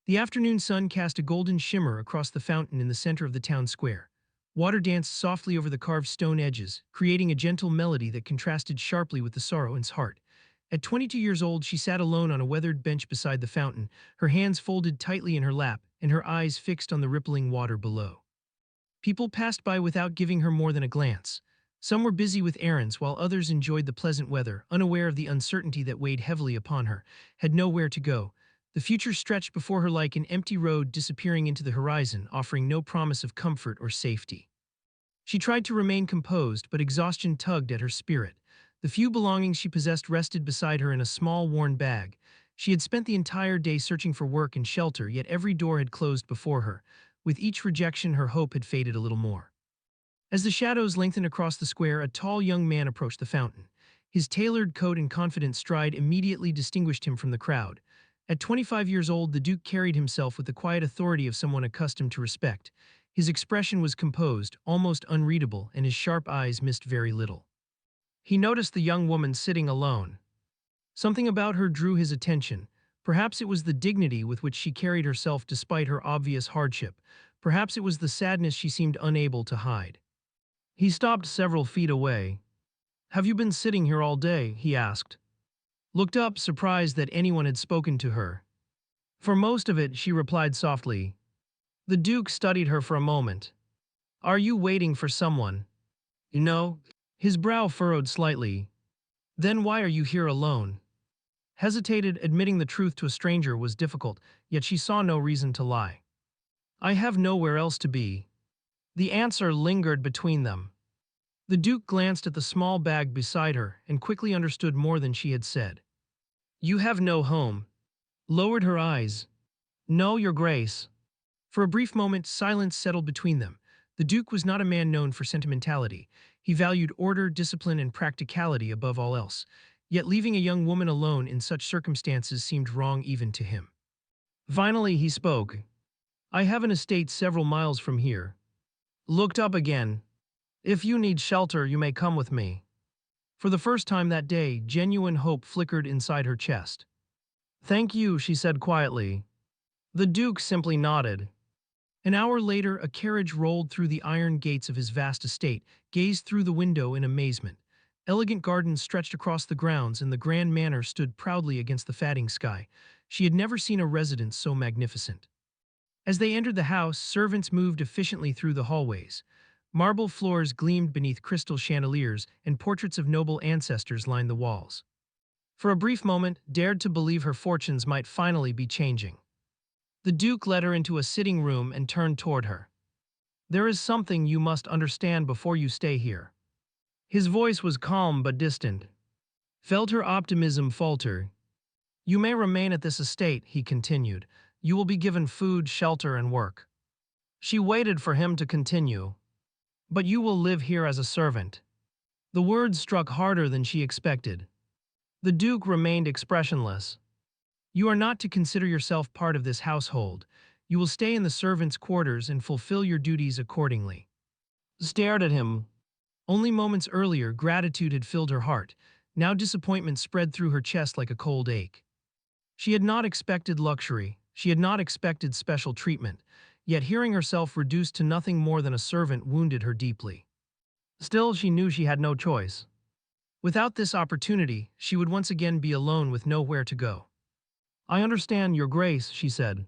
The afternoon sun cast a golden shimmer across the fountain in the center of the town square. Water danced softly over the carved stone edges, creating a gentle melody that contrasted sharply with the sorrow in his heart. At 22 years old, she sat alone on a weathered bench beside the fountain, her hands folded tightly in her lap and her eyes fixed on the rippling water below. People passed by without giving her more than a glance. Some were busy with errands, while others enjoyed the pleasant weather, unaware of the uncertainty that weighed heavily upon her, had nowhere to go. The future stretched before her like an empty road disappearing into the horizon, offering no promise of comfort or safety. She tried to remain composed, but exhaustion tugged at her spirit. The few belongings she possessed rested beside her in a small, worn bag. She had spent the entire day searching for work and shelter, yet every door had closed before her. With each rejection, her hope had faded a little more. As the shadows lengthened across the square, a tall young man approached the fountain. His tailored coat and confident stride immediately distinguished him from the crowd. At 25 years old, the Duke carried himself with the quiet authority of someone accustomed to respect. His expression was composed, almost unreadable, and his sharp eyes missed very little. He noticed the young woman sitting alone. Something about her drew his attention. Perhaps it was the dignity with which she carried herself despite her obvious hardship. Perhaps it was the sadness she seemed unable to hide. He stopped several feet away. "Have you been sitting here all day?" he asked. Looked up, surprised that anyone had spoken to her. "For most of it," she replied softly. The Duke studied her for a moment. "Are you waiting for someone?" "No." His brow furrowed slightly. "Then why are you here alone?" Hesitated, admitting the truth to a stranger was difficult, yet she saw no reason to lie. "I have nowhere else to be." The answer lingered between them. The Duke glanced at the small bag beside her and quickly understood more than she had said. "You have no home." Lowered her eyes. "No, your grace." For a brief moment, silence settled between them. The Duke was not a man known for sentimentality. He valued order, discipline, and practicality above all else. Yet leaving a young woman alone in such circumstances seemed wrong even to him. Finally, he spoke. "I have an estate several miles from here." Looked up again. "If you need shelter, you may come with me." For the first time that day, genuine hope flickered inside her chest. "Thank you," she said quietly. The Duke simply nodded. An hour later, a carriage rolled through the iron gates of his vast estate, gazed through the window in amazement. Elegant gardens stretched across the grounds, and the grand manor stood proudly against the fading sky. She had never seen a residence so magnificent. As they entered the house, servants moved efficiently through the hallways. Marble floors gleamed beneath crystal chandeliers, and portraits of noble ancestors lined the walls. For a brief moment, dared to believe her fortunes might finally be changing. The Duke led her into a sitting room and turned toward her. "There is something you must understand before you stay here." His voice was calm but distant. Felt her optimism falter. "You may remain at this estate," he continued. "You will be given food, shelter, and work." She waited for him to continue. "But you will live here as a servant." The words struck harder than she expected. The Duke remained expressionless. "You are not to consider yourself part of this household. You will stay in the servants' quarters and fulfill your duties accordingly." Stared at him. Only moments earlier, gratitude had filled her heart. Now disappointment spread through her chest like a cold ache. She had not expected luxury. She had not expected special treatment. Yet hearing herself reduced to nothing more than a servant wounded her deeply. Still, she knew she had no choice. Without this opportunity, she would once again be alone with nowhere to go. "I understand, your grace," she said.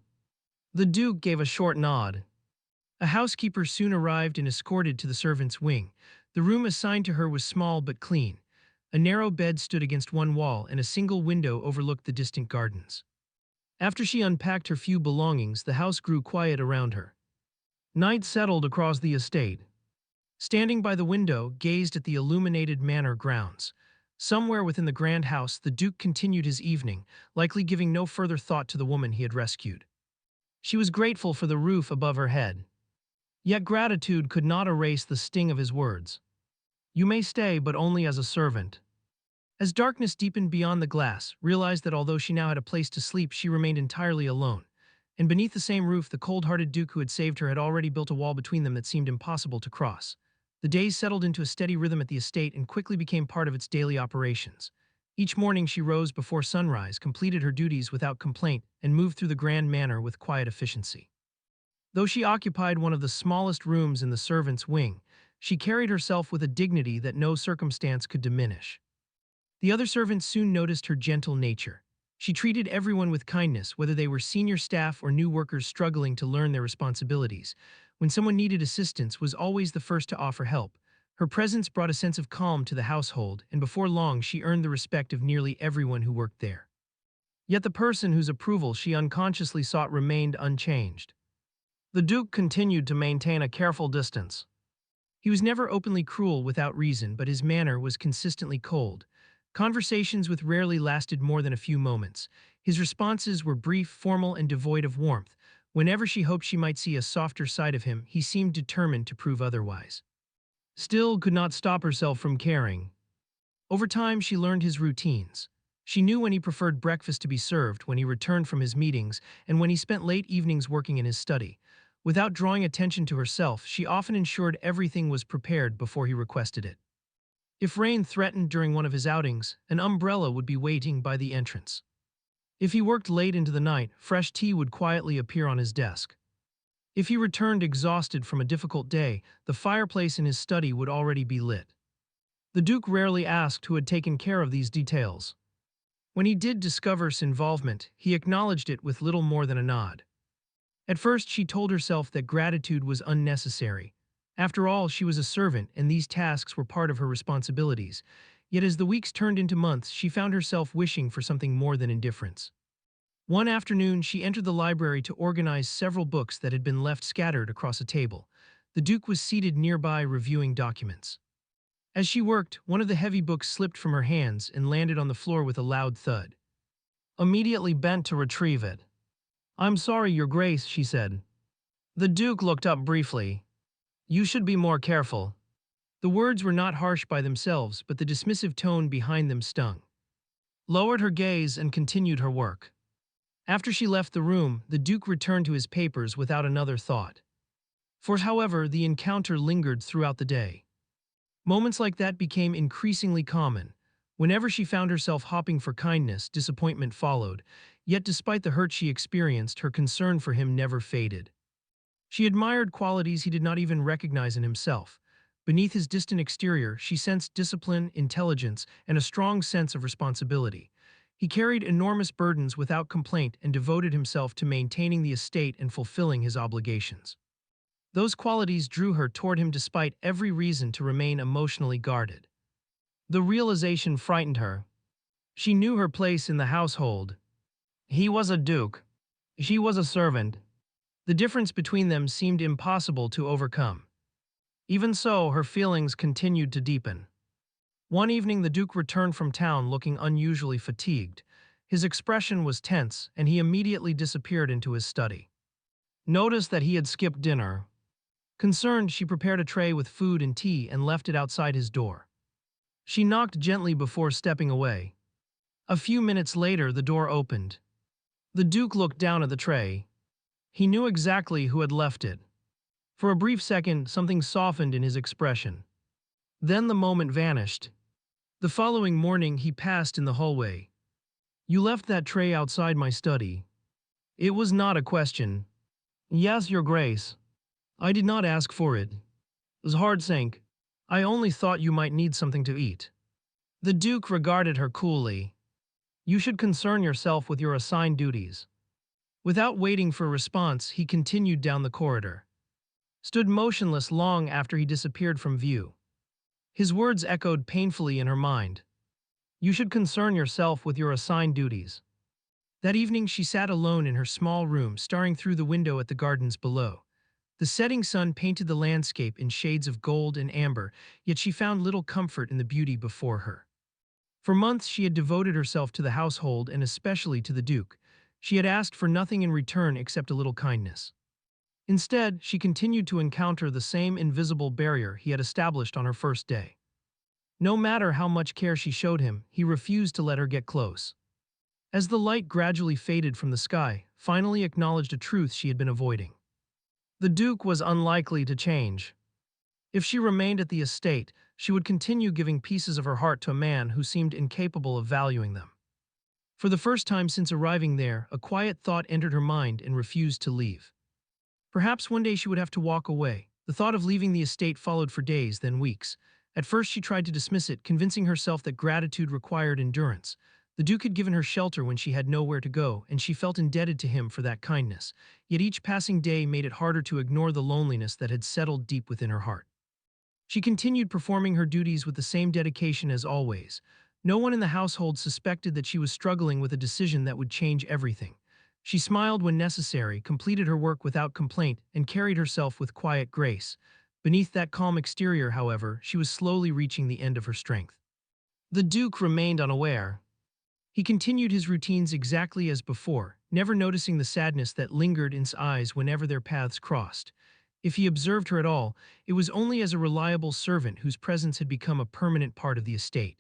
The Duke gave a short nod. A housekeeper soon arrived and escorted to the servants' wing. The room assigned to her was small but clean. A narrow bed stood against one wall, and a single window overlooked the distant gardens. After she unpacked her few belongings, the house grew quiet around her. Night settled across the estate. Standing by the window, gazed at the illuminated manor grounds. Somewhere within the grand house, the Duke continued his evening, likely giving no further thought to the woman he had rescued. She was grateful for the roof above her head. Yet gratitude could not erase the sting of his words. "You may stay, but only as a servant." As darkness deepened beyond the glass, realized that although she now had a place to sleep, she remained entirely alone. And beneath the same roof, the cold-hearted Duke who had saved her had already built a wall between them that seemed impossible to cross. The days settled into a steady rhythm at the estate and quickly became part of its daily operations. Each morning she rose before sunrise, completed her duties without complaint, and moved through the grand manor with quiet efficiency. Though she occupied one of the smallest rooms in the servants' wing, she carried herself with a dignity that no circumstance could diminish. The other servants soon noticed her gentle nature. She treated everyone with kindness, whether they were senior staff or new workers struggling to learn their responsibilities. When someone needed assistance, was always the first to offer help. Her presence brought a sense of calm to the household, and before long she earned the respect of nearly everyone who worked there. Yet the person whose approval she unconsciously sought remained unchanged. The Duke continued to maintain a careful distance. He was never openly cruel without reason, but his manner was consistently cold. Conversations with rarely lasted more than a few moments. His responses were brief, formal, and devoid of warmth. Whenever she hoped she might see a softer side of him, he seemed determined to prove otherwise. Still could not stop herself from caring. Over time, she learned his routines. She knew when he preferred breakfast to be served, when he returned from his meetings, and when he spent late evenings working in his study. Without drawing attention to herself, she often ensured everything was prepared before he requested it. If rain threatened during one of his outings, an umbrella would be waiting by the entrance. If he worked late into the night, fresh tea would quietly appear on his desk. If he returned exhausted from a difficult day, the fireplace in his study would already be lit. The Duke rarely asked who had taken care of these details. When he did discover his involvement, he acknowledged it with little more than a nod. At first, she told herself that gratitude was unnecessary. After all, she was a servant, and these tasks were part of her responsibilities. Yet as the weeks turned into months, she found herself wishing for something more than indifference. One afternoon, she entered the library to organize several books that had been left scattered across a table. The Duke was seated nearby reviewing documents. As she worked, one of the heavy books slipped from her hands and landed on the floor with a loud thud. Immediately bent to retrieve it. "I'm sorry, Your Grace," she said. The Duke looked up briefly. "You should be more careful." The words were not harsh by themselves, but the dismissive tone behind them stung. Lowered her gaze and continued her work. After she left the room, the Duke returned to his papers without another thought. However, the encounter lingered throughout the day. Moments like that became increasingly common. Whenever she found herself hopping for kindness, disappointment followed. Yet despite the hurt she experienced, her concern for him never faded. She admired qualities he did not even recognize in himself. Beneath his distant exterior, she sensed discipline, intelligence, and a strong sense of responsibility. He carried enormous burdens without complaint and devoted himself to maintaining the estate and fulfilling his obligations. Those qualities drew her toward him despite every reason to remain emotionally guarded. The realization frightened her. She knew her place in the household. He was a duke. She was a servant. The difference between them seemed impossible to overcome. Even so, her feelings continued to deepen. One evening, the Duke returned from town looking unusually fatigued. His expression was tense, and he immediately disappeared into his study. Noticed that he had skipped dinner. Concerned, she prepared a tray with food and tea and left it outside his door. She knocked gently before stepping away. A few minutes later, the door opened. The Duke looked down at the tray. He knew exactly who had left it. For a brief second, something softened in his expression. Then the moment vanished. The following morning, he passed in the hallway. "You left that tray outside my study." "It was not a question." "Yes, Your Grace. I did not ask for it. It was hard sank. I only thought you might need something to eat." The Duke regarded her coolly. "You should concern yourself with your assigned duties." Without waiting for a response, he continued down the corridor. Stood motionless long after he disappeared from view. His words echoed painfully in her mind. "You should concern yourself with your assigned duties." That evening she sat alone in her small room, staring through the window at the gardens below. The setting sun painted the landscape in shades of gold and amber, yet she found little comfort in the beauty before her. For months she had devoted herself to the household and especially to the Duke. She had asked for nothing in return except a little kindness. Instead, she continued to encounter the same invisible barrier he had established on her first day. No matter how much care she showed him, he refused to let her get close. As the light gradually faded from the sky, finally acknowledged a truth she had been avoiding. The Duke was unlikely to change. If she remained at the estate, she would continue giving pieces of her heart to a man who seemed incapable of valuing them. For the first time since arriving there, a quiet thought entered her mind and refused to leave. Perhaps one day she would have to walk away. The thought of leaving the estate followed for days, then weeks. At first she tried to dismiss it, convincing herself that gratitude required endurance. The Duke had given her shelter when she had nowhere to go, and she felt indebted to him for that kindness. Yet each passing day made it harder to ignore the loneliness that had settled deep within her heart. She continued performing her duties with the same dedication as always. No one in the household suspected that she was struggling with a decision that would change everything. She smiled when necessary, completed her work without complaint, and carried herself with quiet grace. Beneath that calm exterior, however, she was slowly reaching the end of her strength. The Duke remained unaware. He continued his routines exactly as before, never noticing the sadness that lingered in his eyes whenever their paths crossed. If he observed her at all, it was only as a reliable servant whose presence had become a permanent part of the estate.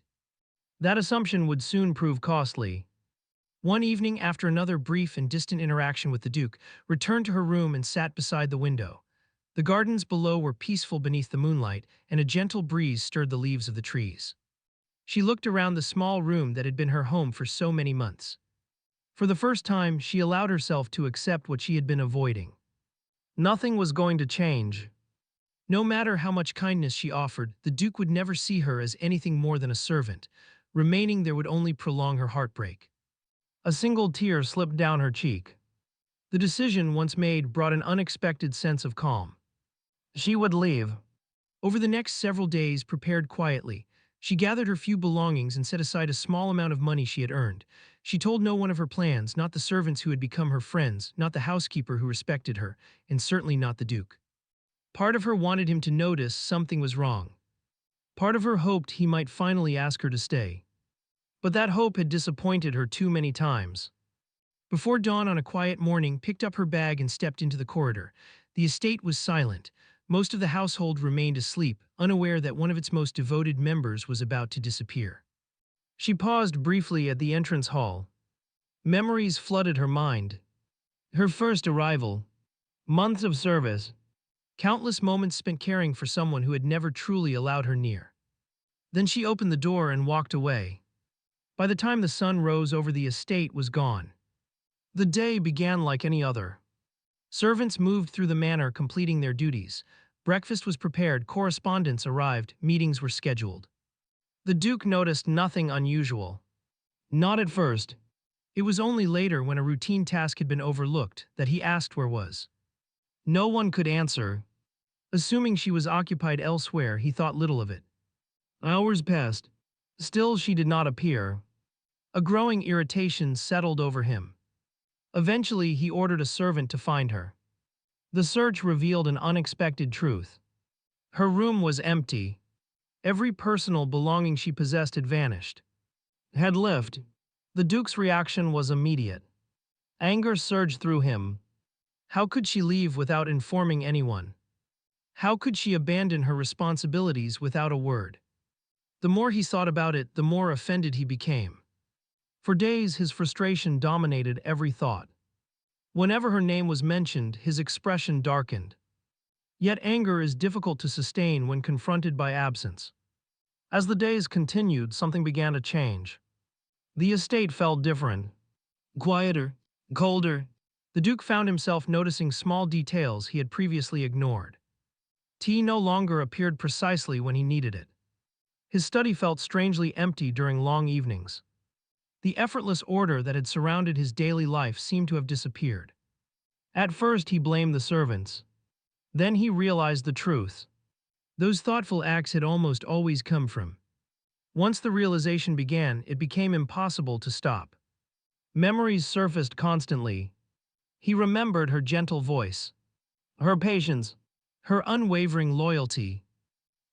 That assumption would soon prove costly. One evening, after another brief and distant interaction with the Duke, returned to her room and sat beside the window. The gardens below were peaceful beneath the moonlight, and a gentle breeze stirred the leaves of the trees. She looked around the small room that had been her home for so many months. For the first time, she allowed herself to accept what she had been avoiding. Nothing was going to change. No matter how much kindness she offered, the Duke would never see her as anything more than a servant. Remaining there would only prolong her heartbreak. A single tear slipped down her cheek. The decision, once made, brought an unexpected sense of calm. She would leave. Over the next several days, prepared quietly, she gathered her few belongings and set aside a small amount of money she had earned. She told no one of her plans, not the servants who had become her friends, not the housekeeper who respected her, and certainly not the Duke. Part of her wanted him to notice something was wrong. Part of her hoped he might finally ask her to stay. But that hope had disappointed her too many times. Before dawn on a quiet morning, picked up her bag and stepped into the corridor. The estate was silent. Most of the household remained asleep, unaware that one of its most devoted members was about to disappear. She paused briefly at the entrance hall. Memories flooded her mind. Her first arrival, months of service, countless moments spent caring for someone who had never truly allowed her near. Then she opened the door and walked away. By the time the sun rose over the estate was gone. The day began like any other. Servants moved through the manor completing their duties. Breakfast was prepared, correspondence arrived, meetings were scheduled. The Duke noticed nothing unusual. Not at first. It was only later, when a routine task had been overlooked, that he asked where was. No one could answer. Assuming she was occupied elsewhere, he thought little of it. Hours passed. Still she did not appear. A growing irritation settled over him. Eventually, he ordered a servant to find her. The search revealed an unexpected truth. Her room was empty. Every personal belonging she possessed had vanished. Had left. The Duke's reaction was immediate. Anger surged through him. How could she leave without informing anyone? How could she abandon her responsibilities without a word? The more he thought about it, the more offended he became. For days, his frustration dominated every thought. Whenever her name was mentioned, his expression darkened. Yet anger is difficult to sustain when confronted by absence. As the days continued, something began to change. The estate felt different. Quieter, colder. The Duke found himself noticing small details he had previously ignored. Tea no longer appeared precisely when he needed it. His study felt strangely empty during long evenings. The effortless order that had surrounded his daily life seemed to have disappeared. At first he blamed the servants. Then he realized the truth. Those thoughtful acts had almost always come from. Once the realization began, it became impossible to stop. Memories surfaced constantly. He remembered her gentle voice, her patience, her unwavering loyalty.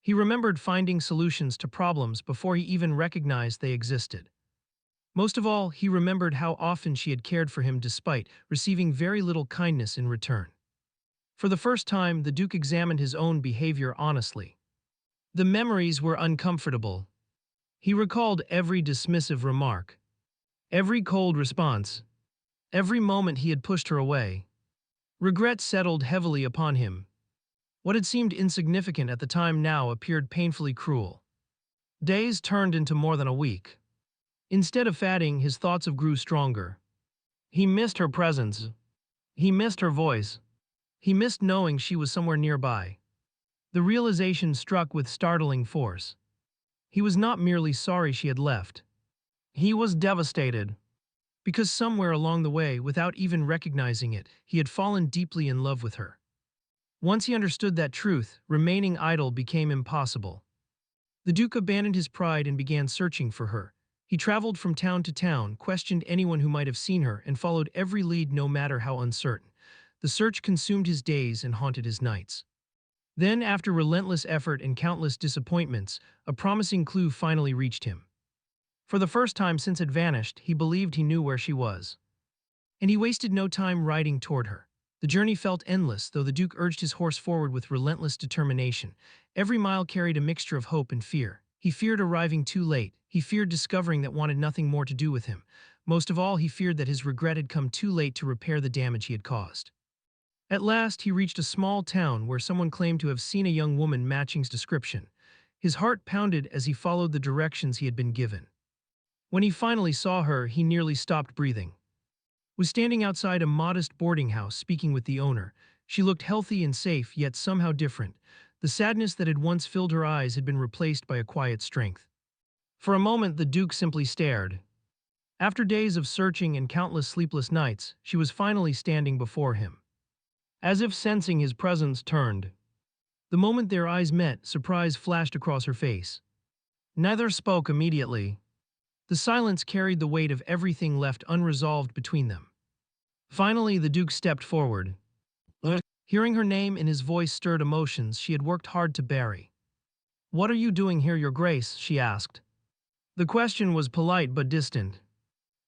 He remembered finding solutions to problems before he even recognized they existed. Most of all, he remembered how often she had cared for him despite receiving very little kindness in return. For the first time, the Duke examined his own behavior honestly. The memories were uncomfortable. He recalled every dismissive remark, every cold response, every moment he had pushed her away. Regret settled heavily upon him. What had seemed insignificant at the time now appeared painfully cruel. Days turned into more than a week. Instead of fading, his thoughts of grew stronger. He missed her presence. He missed her voice. He missed knowing she was somewhere nearby. The realization struck with startling force. He was not merely sorry she had left. He was devastated. Because somewhere along the way, without even recognizing it, he had fallen deeply in love with her. Once he understood that truth, remaining idle became impossible. The Duke abandoned his pride and began searching for her. He traveled from town to town, questioned anyone who might have seen her, and followed every lead no matter how uncertain. The search consumed his days and haunted his nights. Then, after relentless effort and countless disappointments, a promising clue finally reached him. For the first time since it vanished, he believed he knew where she was. And he wasted no time riding toward her. The journey felt endless, though the Duke urged his horse forward with relentless determination. Every mile carried a mixture of hope and fear. He feared arriving too late. He feared discovering that wanted nothing more to do with him. Most of all, he feared that his regret had come too late to repair the damage he had caused. At last, he reached a small town where someone claimed to have seen a young woman matching his description. His heart pounded as he followed the directions he had been given. When he finally saw her, he nearly stopped breathing. Was standing outside a modest boarding house speaking with the owner. She looked healthy and safe, yet somehow different. The sadness that had once filled her eyes had been replaced by a quiet strength. For a moment, the Duke simply stared. After days of searching and countless sleepless nights, she was finally standing before him. As if sensing his presence, turned. The moment their eyes met, surprise flashed across her face. Neither spoke immediately. The silence carried the weight of everything left unresolved between them. Finally, the Duke stepped forward. Hearing her name and his voice stirred emotions she had worked hard to bury. "What are you doing here, Your Grace?" she asked. The question was polite but distant.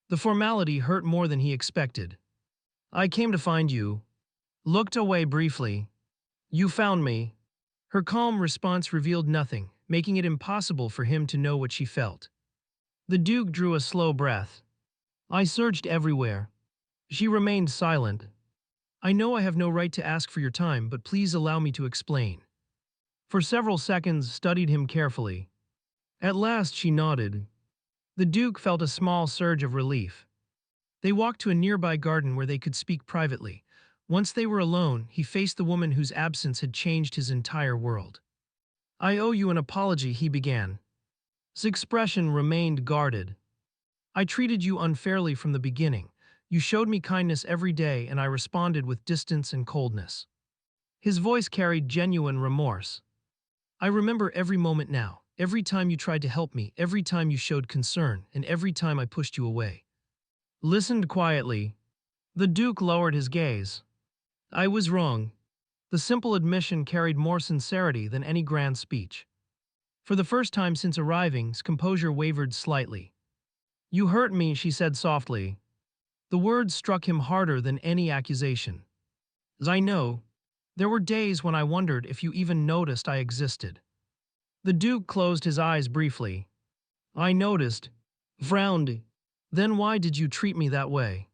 The formality hurt more than he expected. "I came to find you." Looked away briefly. "You found me." Her calm response revealed nothing, making it impossible for him to know what she felt. The Duke drew a slow breath. "I searched everywhere." She remained silent. "I know I have no right to ask for your time, but please allow me to explain." For several seconds studied him carefully. At last she nodded. The Duke felt a small surge of relief. They walked to a nearby garden where they could speak privately. Once they were alone, he faced the woman whose absence had changed his entire world. "I owe you an apology," he began. His expression remained guarded. "I treated you unfairly from the beginning. You showed me kindness every day, and I responded with distance and coldness." His voice carried genuine remorse. "I remember every moment now, every time you tried to help me, every time you showed concern, and every time I pushed you away." Listened quietly. The Duke lowered his gaze. "I was wrong." The simple admission carried more sincerity than any grand speech. For the first time since arriving, his composure wavered slightly. "You hurt me," she said softly. The words struck him harder than any accusation. "As I know, there were days when I wondered if you even noticed I existed." The Duke closed his eyes briefly. "I noticed," frowned. "Then why did you treat me that way?"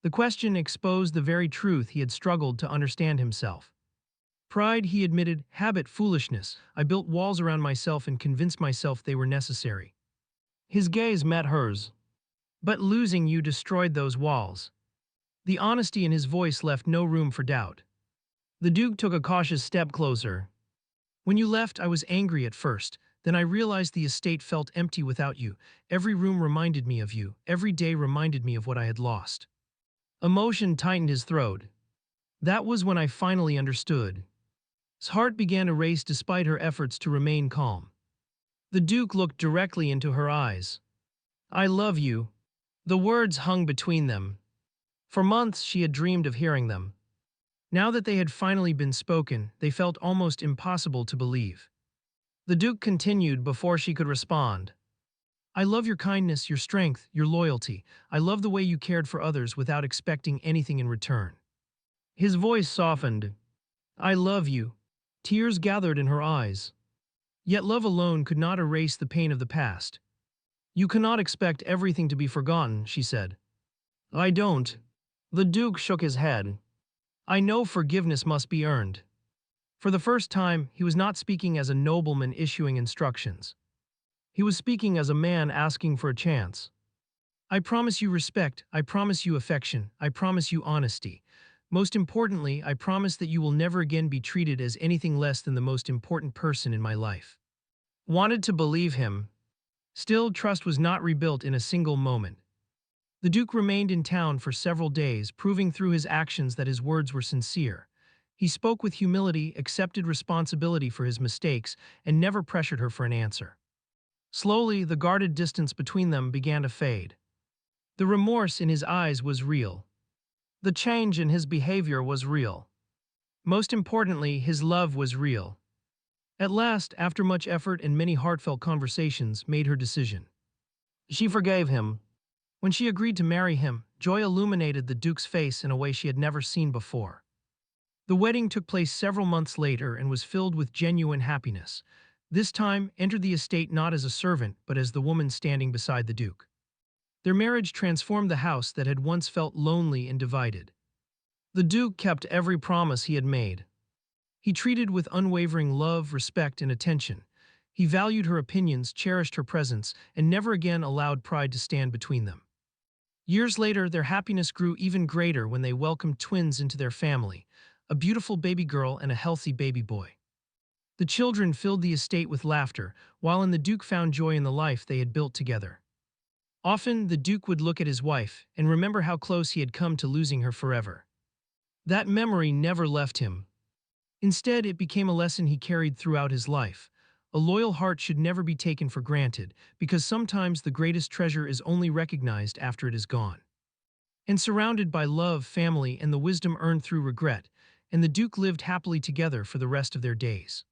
The question exposed the very truth he had struggled to understand himself. Pride, he admitted, habit, foolishness. I built walls around myself and convinced myself they were necessary. His gaze met hers. "But losing you destroyed those walls." The honesty in his voice left no room for doubt. The Duke took a cautious step closer. "When you left, I was angry at first. Then I realized the estate felt empty without you. Every room reminded me of you. Every day reminded me of what I had lost." Emotion tightened his throat. "That was when I finally understood." His heart began to race despite her efforts to remain calm. The Duke looked directly into her eyes. "I love you." The words hung between them. For months she had dreamed of hearing them. Now that they had finally been spoken, they felt almost impossible to believe. The Duke continued before she could respond. "I love your kindness, your strength, your loyalty. I love the way you cared for others without expecting anything in return." His voice softened. "I love you." Tears gathered in her eyes. Yet love alone could not erase the pain of the past. "You cannot expect everything to be forgotten," she said. "I don't." The Duke shook his head. "I know forgiveness must be earned." For the first time, he was not speaking as a nobleman issuing instructions. He was speaking as a man asking for a chance. I promise you respect, I promise you affection, I promise you honesty. Most importantly, I promise that you will never again be treated as anything less than the most important person in my life. Wanted to believe him. Still, trust was not rebuilt in a single moment. The Duke remained in town for several days, proving through his actions that his words were sincere. He spoke with humility, accepted responsibility for his mistakes, and never pressured her for an answer. Slowly, the guarded distance between them began to fade. The remorse in his eyes was real. The change in his behavior was real. Most importantly, his love was real. At last, after much effort and many heartfelt conversations, made her decision. She forgave him. When she agreed to marry him, joy illuminated the Duke's face in a way she had never seen before. The wedding took place several months later and was filled with genuine happiness. This time, entered the estate not as a servant, but as the woman standing beside the Duke. Their marriage transformed the house that had once felt lonely and divided. The Duke kept every promise he had made. He treated with unwavering love, respect, and attention. He valued her opinions, cherished her presence, and never again allowed pride to stand between them. Years later, their happiness grew even greater when they welcomed twins into their family, a beautiful baby girl and a healthy baby boy. The children filled the estate with laughter, while the Duke found joy in the life they had built together. Often, the Duke would look at his wife and remember how close he had come to losing her forever. That memory never left him. Instead, it became a lesson he carried throughout his life. A loyal heart should never be taken for granted, because sometimes the greatest treasure is only recognized after it is gone. And surrounded by love, family, and the wisdom earned through regret, and the Duke lived happily together for the rest of their days.